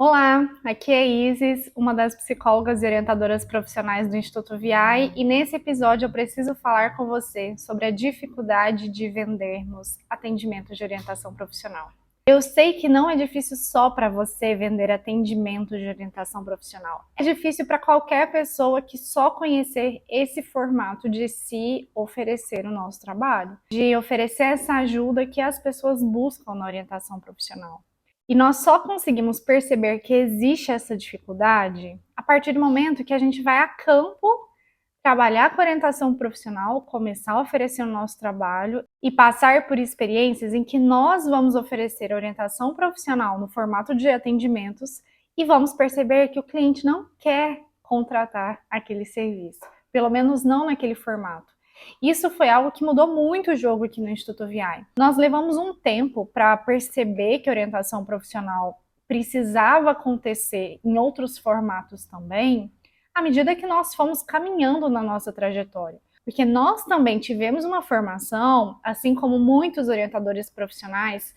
Olá, aqui é a Isis, uma das psicólogas e orientadoras profissionais do Instituto VI, e nesse episódio eu preciso falar com você sobre a dificuldade de vendermos atendimento de orientação profissional. Eu sei que não é difícil só para você vender atendimento de orientação profissional. É difícil para qualquer pessoa que só conhecer esse formato de se oferecer o nosso trabalho, de oferecer essa ajuda que as pessoas buscam na orientação profissional. E nós só conseguimos perceber que existe essa dificuldade a partir do momento que a gente vai a campo trabalhar com orientação profissional, começar a oferecer o nosso trabalho e passar por experiências em que nós vamos oferecer orientação profissional no formato de atendimentos e vamos perceber que o cliente não quer contratar aquele serviço, pelo menos não naquele formato. Isso foi algo que mudou muito o jogo aqui no Instituto VI. Nós levamos um tempo para perceber que a orientação profissional precisava acontecer em outros formatos também, à medida que nós fomos caminhando na nossa trajetória. Porque nós também tivemos uma formação, assim como muitos orientadores profissionais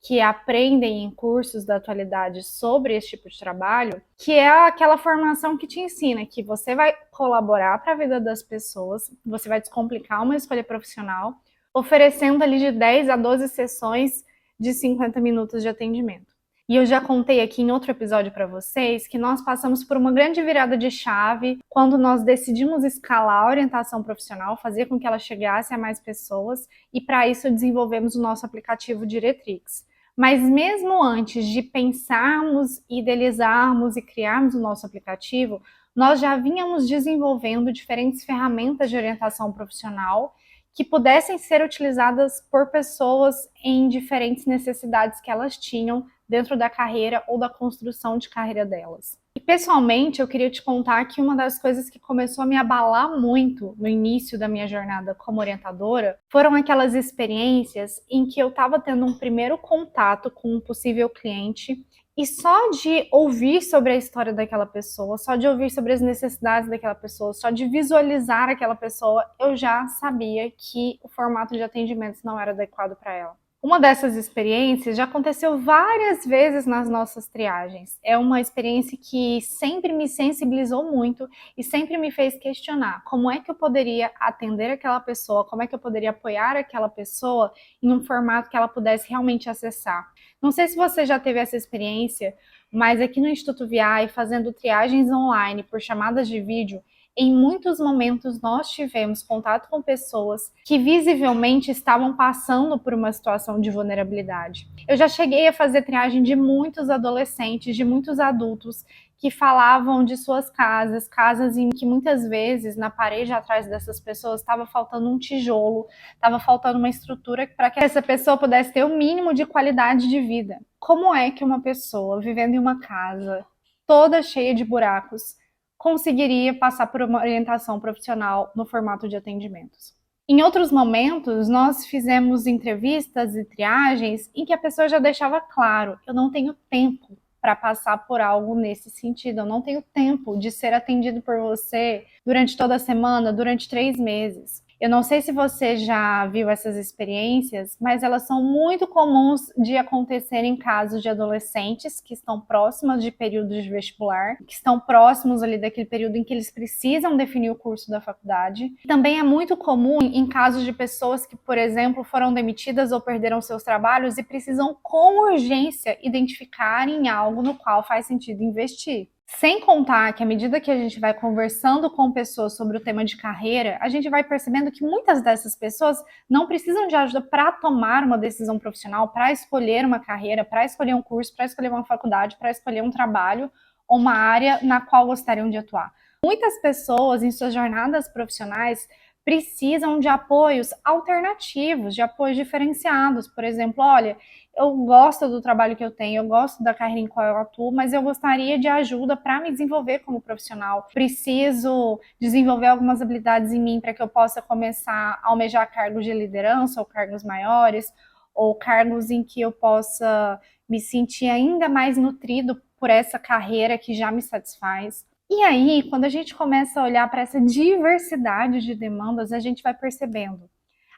que aprendem em cursos da atualidade sobre esse tipo de trabalho, que é aquela formação que te ensina que você vai colaborar para a vida das pessoas, você vai descomplicar uma escolha profissional, oferecendo ali de 10 a 12 sessões de 50 minutos de atendimento. E eu já contei aqui em outro episódio para vocês que nós passamos por uma grande virada de chave quando nós decidimos escalar a orientação profissional, fazer com que ela chegasse a mais pessoas, e para isso desenvolvemos o nosso aplicativo Diretrix. Mas mesmo antes de pensarmos, idealizarmos e criarmos o nosso aplicativo, nós já vínhamos desenvolvendo diferentes ferramentas de orientação profissional que pudessem ser utilizadas por pessoas em diferentes necessidades que elas tinham dentro da carreira ou da construção de carreira delas. E pessoalmente, eu queria te contar que uma das coisas que começou a me abalar muito no início da minha jornada como orientadora foram aquelas experiências em que eu estava tendo um primeiro contato com um possível cliente e só de ouvir sobre a história daquela pessoa, só de ouvir sobre as necessidades daquela pessoa, só de visualizar aquela pessoa, eu já sabia que o formato de atendimentos não era adequado para ela. Uma dessas experiências já aconteceu várias vezes nas nossas triagens. É uma experiência que sempre me sensibilizou muito e sempre me fez questionar como é que eu poderia atender aquela pessoa, como é que eu poderia apoiar aquela pessoa em um formato que ela pudesse realmente acessar. Não sei se você já teve essa experiência, mas aqui no Instituto VI, fazendo triagens online por chamadas de vídeo, em muitos momentos nós tivemos contato com pessoas que visivelmente estavam passando por uma situação de vulnerabilidade. Eu já cheguei a fazer triagem de muitos adolescentes, de muitos adultos que falavam de suas casas, casas em que muitas vezes na parede atrás dessas pessoas estava faltando um tijolo, estava faltando uma estrutura para que essa pessoa pudesse ter o mínimo de qualidade de vida. Como é que uma pessoa vivendo em uma casa toda cheia de buracos conseguiria passar por uma orientação profissional no formato de atendimentos? Em outros momentos, nós fizemos entrevistas e triagens em que a pessoa já deixava claro: eu não tenho tempo para passar por algo nesse sentido, eu não tenho tempo de ser atendido por você durante toda a semana, durante 3 meses. Eu não sei se você já viu essas experiências, mas elas são muito comuns de acontecer em casos de adolescentes que estão próximos de períodos de vestibular, que estão próximos ali daquele período em que eles precisam definir o curso da faculdade. Também é muito comum em casos de pessoas que, por exemplo, foram demitidas ou perderam seus trabalhos e precisam com urgência identificarem algo no qual faz sentido investir. Sem contar que à medida que a gente vai conversando com pessoas sobre o tema de carreira, a gente vai percebendo que muitas dessas pessoas não precisam de ajuda para tomar uma decisão profissional, para escolher uma carreira, para escolher um curso, para escolher uma faculdade, para escolher um trabalho ou uma área na qual gostariam de atuar. Muitas pessoas em suas jornadas profissionais precisam de apoios alternativos, de apoios diferenciados. Por exemplo, olha, eu gosto do trabalho que eu tenho, eu gosto da carreira em qual eu atuo, mas eu gostaria de ajuda para me desenvolver como profissional. Preciso desenvolver algumas habilidades em mim para que eu possa começar a almejar cargos de liderança ou cargos maiores, ou cargos em que eu possa me sentir ainda mais nutrido por essa carreira que já me satisfaz. E aí, quando a gente começa a olhar para essa diversidade de demandas, a gente vai percebendo: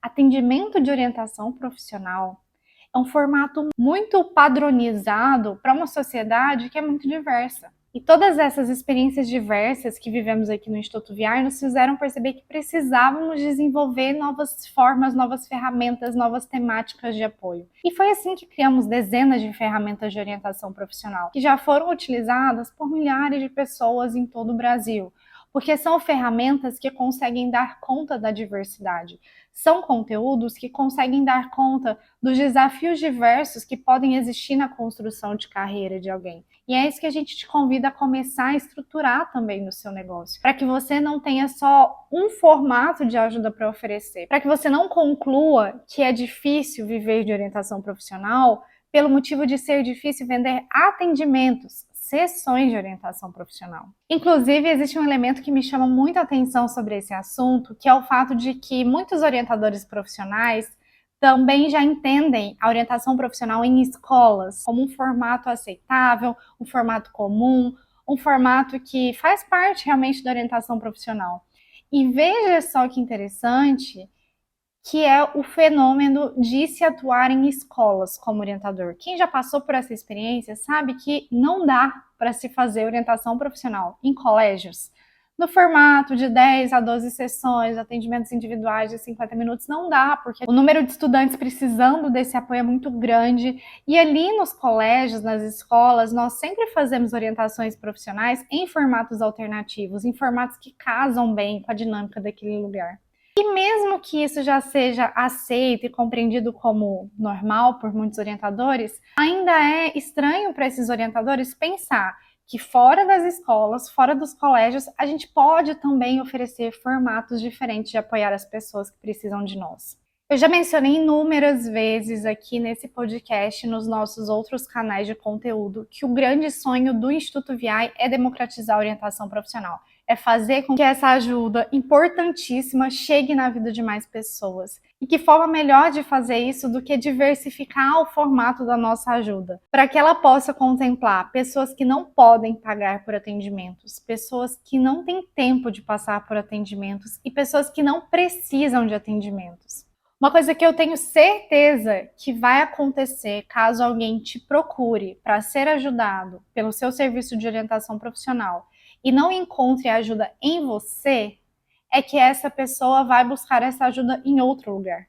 atendimento de orientação profissional É um formato muito padronizado para uma sociedade que é muito diversa. E todas essas experiências diversas que vivemos aqui no Instituto VR nos fizeram perceber que precisávamos desenvolver novas formas, novas ferramentas, novas temáticas de apoio. E foi assim que criamos dezenas de ferramentas de orientação profissional, que já foram utilizadas por milhares de pessoas em todo o Brasil. Porque são ferramentas que conseguem dar conta da diversidade. São conteúdos que conseguem dar conta dos desafios diversos que podem existir na construção de carreira de alguém. E é isso que a gente te convida a começar a estruturar também no seu negócio, para que você não tenha só um formato de ajuda para oferecer, para que você não conclua que é difícil viver de orientação profissional pelo motivo de ser difícil vender atendimentos, sessões de orientação profissional. Inclusive, existe um elemento que me chama muita atenção sobre esse assunto, que é o fato de que muitos orientadores profissionais também já entendem a orientação profissional em escolas como um formato aceitável, um formato comum, um formato que faz parte realmente da orientação profissional. E veja só que interessante, que é o fenômeno de se atuar em escolas como orientador. Quem já passou por essa experiência sabe que não dá para se fazer orientação profissional em colégios no formato de 10 a 12 sessões, atendimentos individuais de 50 minutos, não dá, porque o número de estudantes precisando desse apoio é muito grande. E ali nos colégios, nas escolas, nós sempre fazemos orientações profissionais em formatos alternativos, em formatos que casam bem com a dinâmica daquele lugar. E mesmo que isso já seja aceito e compreendido como normal por muitos orientadores, ainda é estranho para esses orientadores pensar que fora das escolas, fora dos colégios, a gente pode também oferecer formatos diferentes de apoiar as pessoas que precisam de nós. Eu já mencionei inúmeras vezes aqui nesse podcast, nos nossos outros canais de conteúdo, que o grande sonho do Instituto VI é democratizar a orientação profissional. É fazer com que essa ajuda importantíssima chegue na vida de mais pessoas. E que forma melhor de fazer isso do que diversificar o formato da nossa ajuda, para que ela possa contemplar pessoas que não podem pagar por atendimentos, pessoas que não têm tempo de passar por atendimentos e pessoas que não precisam de atendimentos. Uma coisa que eu tenho certeza que vai acontecer caso alguém te procure para ser ajudado pelo seu serviço de orientação profissional e não encontre ajuda em você, é que essa pessoa vai buscar essa ajuda em outro lugar.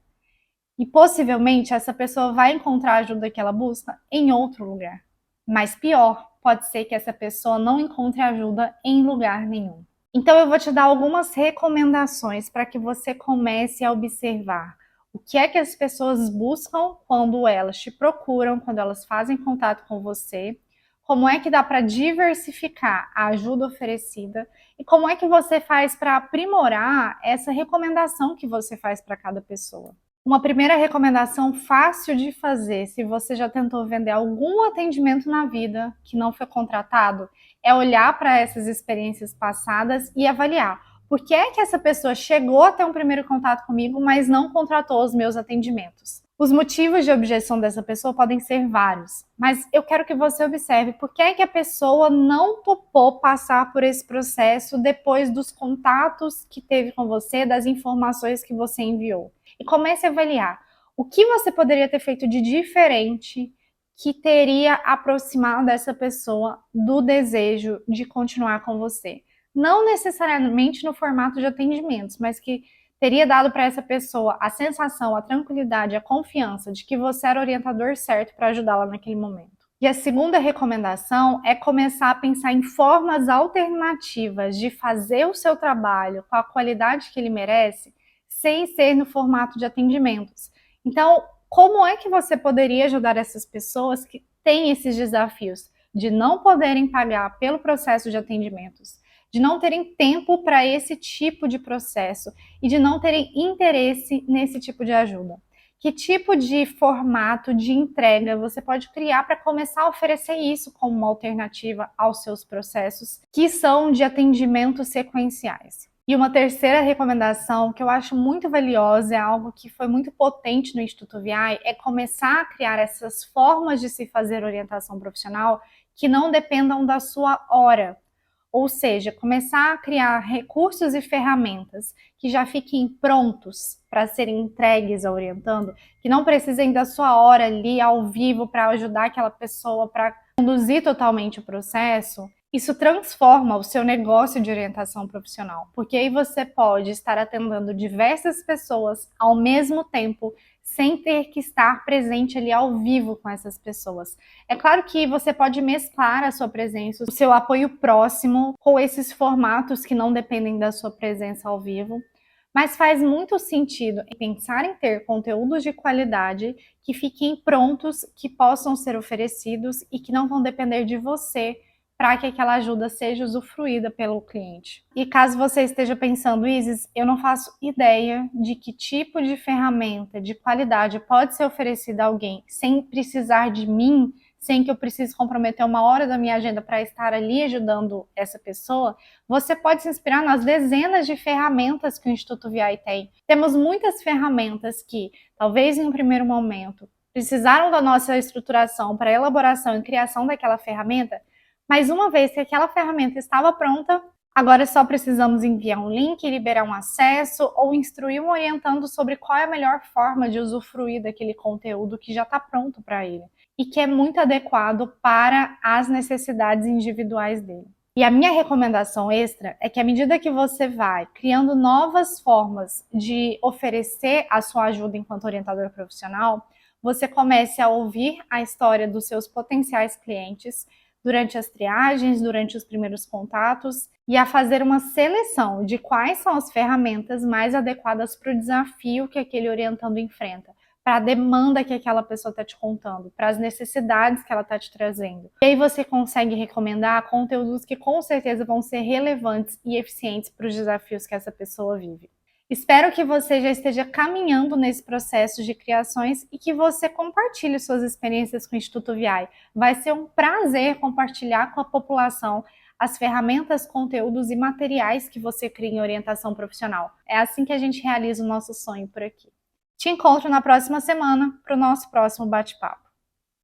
E possivelmente essa pessoa vai encontrar a ajuda que ela busca em outro lugar. Mas pior, pode ser que essa pessoa não encontre ajuda em lugar nenhum. Então eu vou te dar algumas recomendações para que você comece a observar o que é que as pessoas buscam quando elas te procuram, quando elas fazem contato com você, como é que dá para diversificar a ajuda oferecida e como é que você faz para aprimorar essa recomendação que você faz para cada pessoa. Uma primeira recomendação fácil de fazer, se você já tentou vender algum atendimento na vida que não foi contratado, é olhar para essas experiências passadas e avaliar. Por que é que essa pessoa chegou a ter um primeiro contato comigo, mas não contratou os meus atendimentos? Os motivos de objeção dessa pessoa podem ser vários, mas eu quero que você observe por que é que a pessoa não topou passar por esse processo depois dos contatos que teve com você, das informações que você enviou. E comece a avaliar o que você poderia ter feito de diferente que teria aproximado essa pessoa do desejo de continuar com você. Não necessariamente no formato de atendimentos, mas que teria dado para essa pessoa a sensação, a tranquilidade, a confiança de que você era o orientador certo para ajudá-la naquele momento. E a segunda recomendação é começar a pensar em formas alternativas de fazer o seu trabalho com a qualidade que ele merece, sem ser no formato de atendimentos. Então, como é que você poderia ajudar essas pessoas que têm esses desafios de não poderem pagar pelo processo de atendimentos, de não terem tempo para esse tipo de processo e de não terem interesse nesse tipo de ajuda? Que tipo de formato de entrega você pode criar para começar a oferecer isso como uma alternativa aos seus processos, que são de atendimentos sequenciais? E uma terceira recomendação que eu acho muito valiosa, é algo que foi muito potente no Instituto VI, é começar a criar essas formas de se fazer orientação profissional que não dependam da sua hora. Ou seja, começar a criar recursos e ferramentas que já fiquem prontos para serem entregues ao orientando, que não precisem da sua hora ali ao vivo para ajudar aquela pessoa, para conduzir totalmente o processo. Isso transforma o seu negócio de orientação profissional, porque aí você pode estar atendendo diversas pessoas ao mesmo tempo, sem ter que estar presente ali ao vivo com essas pessoas. É claro que você pode mesclar a sua presença, o seu apoio próximo com esses formatos que não dependem da sua presença ao vivo, mas faz muito sentido pensar em ter conteúdos de qualidade que fiquem prontos, que possam ser oferecidos e que não vão depender de você para que aquela ajuda seja usufruída pelo cliente. E caso você esteja pensando, Isis, eu não faço ideia de que tipo de ferramenta de qualidade pode ser oferecida a alguém sem precisar de mim, sem que eu precise comprometer uma hora da minha agenda para estar ali ajudando essa pessoa, você pode se inspirar nas dezenas de ferramentas que o Instituto VI tem. Temos muitas ferramentas que, talvez em um primeiro momento, precisaram da nossa estruturação para elaboração e criação daquela ferramenta, mas uma vez que aquela ferramenta estava pronta, agora só precisamos enviar um link, liberar um acesso ou instruir um orientando sobre qual é a melhor forma de usufruir daquele conteúdo que já está pronto para ele e que é muito adequado para as necessidades individuais dele. E a minha recomendação extra é que à medida que você vai criando novas formas de oferecer a sua ajuda enquanto orientador profissional, você comece a ouvir a história dos seus potenciais clientes durante as triagens, durante os primeiros contatos, e a fazer uma seleção de quais são as ferramentas mais adequadas para o desafio que aquele orientando enfrenta, para a demanda que aquela pessoa está te contando, para as necessidades que ela está te trazendo. E aí você consegue recomendar conteúdos que com certeza vão ser relevantes e eficientes para os desafios que essa pessoa vive. Espero que você já esteja caminhando nesse processo de criações e que você compartilhe suas experiências com o Instituto VI. Vai ser um prazer compartilhar com a população as ferramentas, conteúdos e materiais que você cria em orientação profissional. É assim que a gente realiza o nosso sonho por aqui. Te encontro na próxima semana para o nosso próximo bate-papo.